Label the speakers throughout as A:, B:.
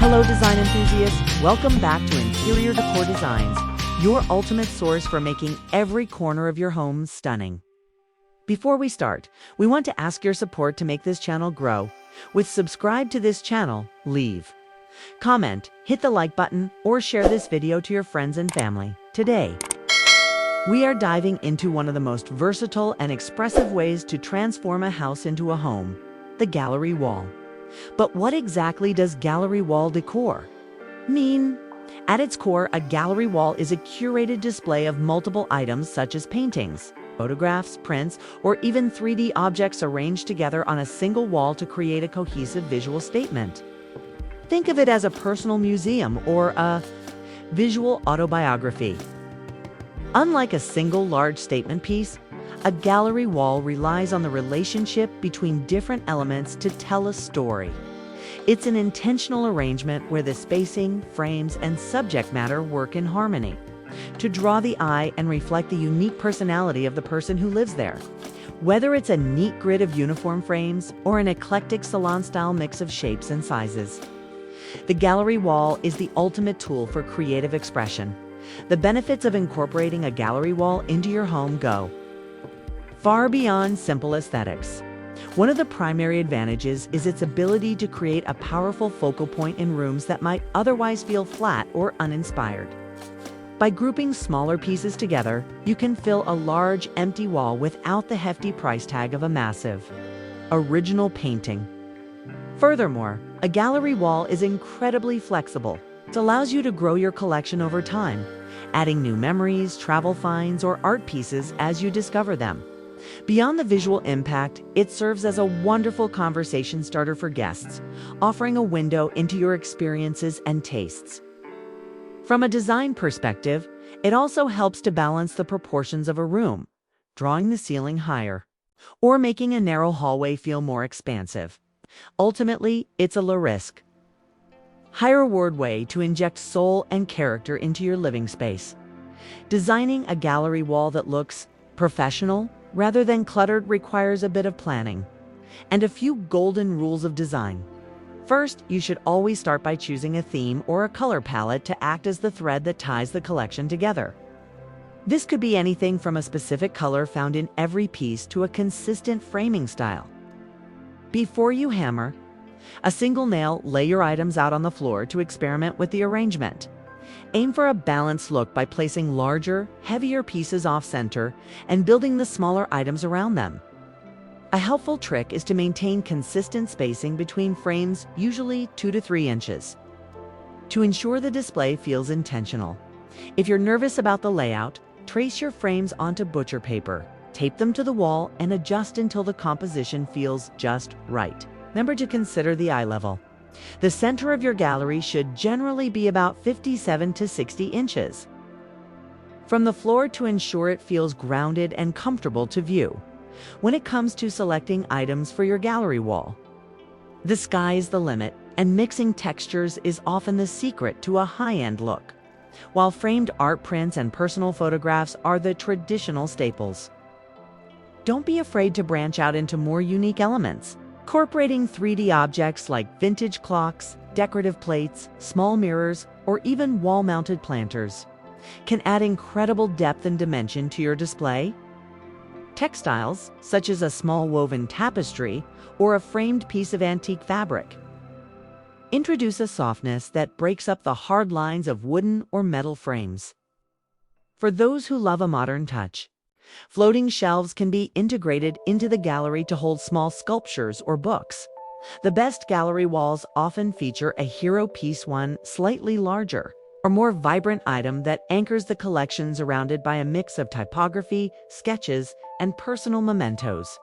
A: Hello design enthusiasts, welcome back to Interior Decor Designs, your ultimate source for making every corner of your home stunning. Before we start, we want to ask your support to make this channel grow. With subscribe to this channel, leave, comment, hit the like button, or share this video to your friends and family. Today, we are diving into one of the most versatile and expressive ways to transform a house into a home, the gallery wall. But what exactly does gallery wall decor mean? At its core, a gallery wall is a curated display of multiple items such as paintings, photographs, prints, or even 3D objects arranged together on a single wall to create a cohesive visual statement. Think of it as a personal museum or a visual autobiography. Unlike a single large statement piece, a gallery wall relies on the relationship between different elements to tell a story. It's an intentional arrangement where the spacing, frames, and subject matter work in harmony to draw the eye and reflect the unique personality of the person who lives there. Whether it's a neat grid of uniform frames or an eclectic salon-style mix of shapes and sizes, the gallery wall is the ultimate tool for creative expression. The benefits of incorporating a gallery wall into your home go far beyond simple aesthetics. One of the primary advantages is its ability to create a powerful focal point in rooms that might otherwise feel flat or uninspired. By grouping smaller pieces together, you can fill a large, empty wall without the hefty price tag of a massive, original painting. Furthermore, a gallery wall is incredibly flexible. It allows you to grow your collection over time, adding new memories, travel finds, or art pieces as you discover them. Beyond the visual impact, it serves as a wonderful conversation starter for guests, offering a window into your experiences and tastes. From a design perspective, it also helps to balance the proportions of a room, drawing the ceiling higher, or making a narrow hallway feel more expansive. Ultimately, it's a low-risk, high-reward way to inject soul and character into your living space. Designing a gallery wall that looks professional rather than cluttered requires a bit of planning and a few golden rules of design. First, you should always start by choosing a theme or a color palette to act as the thread that ties the collection together. This could be anything from a specific color found in every piece to a consistent framing style. Before you hammer a single nail, lay your items out on the floor to experiment with the arrangement. Aim for a balanced look by placing larger, heavier pieces off-center and building the smaller items around them. A helpful trick is to maintain consistent spacing between frames, usually 2 to 3 inches, to ensure the display feels intentional. If you're nervous about the layout, trace your frames onto butcher paper, tape them to the wall, and adjust until the composition feels just right. Remember to consider the eye level. The center of your gallery should generally be about 57 to 60 inches from the floor to ensure it feels grounded and comfortable to view. When it comes to selecting items for your gallery wall, the sky is the limit, and mixing textures is often the secret to a high-end look. While framed art prints and personal photographs are the traditional staples, don't be afraid to branch out into more unique elements. Incorporating 3D objects like vintage clocks, decorative plates, small mirrors, or even wall-mounted planters can add incredible depth and dimension to your display. Textiles, such as a small woven tapestry or a framed piece of antique fabric, introduce a softness that breaks up the hard lines of wooden or metal frames. For those who love a modern touch, floating shelves can be integrated into the gallery to hold small sculptures or books. The best gallery walls often feature a hero piece, one slightly larger or more vibrant item that anchors the collection, surrounded by a mix of typography, sketches, and personal mementos.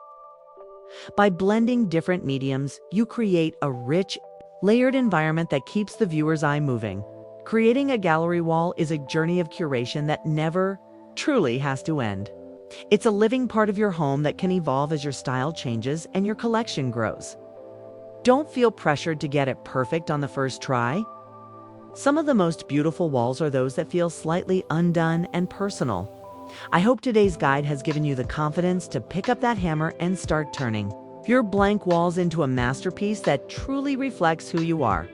A: By blending different mediums, you create a rich, layered environment that keeps the viewer's eye moving. Creating a gallery wall is a journey of curation that never truly has to end. It's a living part of your home that can evolve as your style changes and your collection grows. Don't feel pressured to get it perfect on the first try. Some of the most beautiful walls are those that feel slightly undone and personal. I hope today's guide has given you the confidence to pick up that hammer and start turning your blank walls into a masterpiece that truly reflects who you are.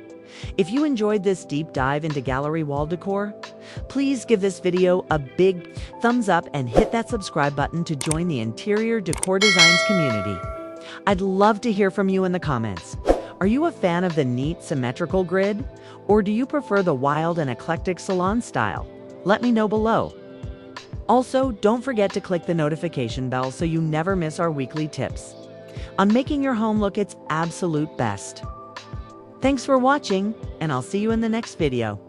A: If you enjoyed this deep dive into gallery wall decor, please give this video a big thumbs up and hit that subscribe button to join the Interior Decor Designs community. I'd love to hear from you in the comments. Are you a fan of the neat, symmetrical grid? Or do you prefer the wild and eclectic salon style? Let me know below. Also, don't forget to click the notification bell so you never miss our weekly tips on making your home look its absolute best. Thanks for watching, and I'll see you in the next video.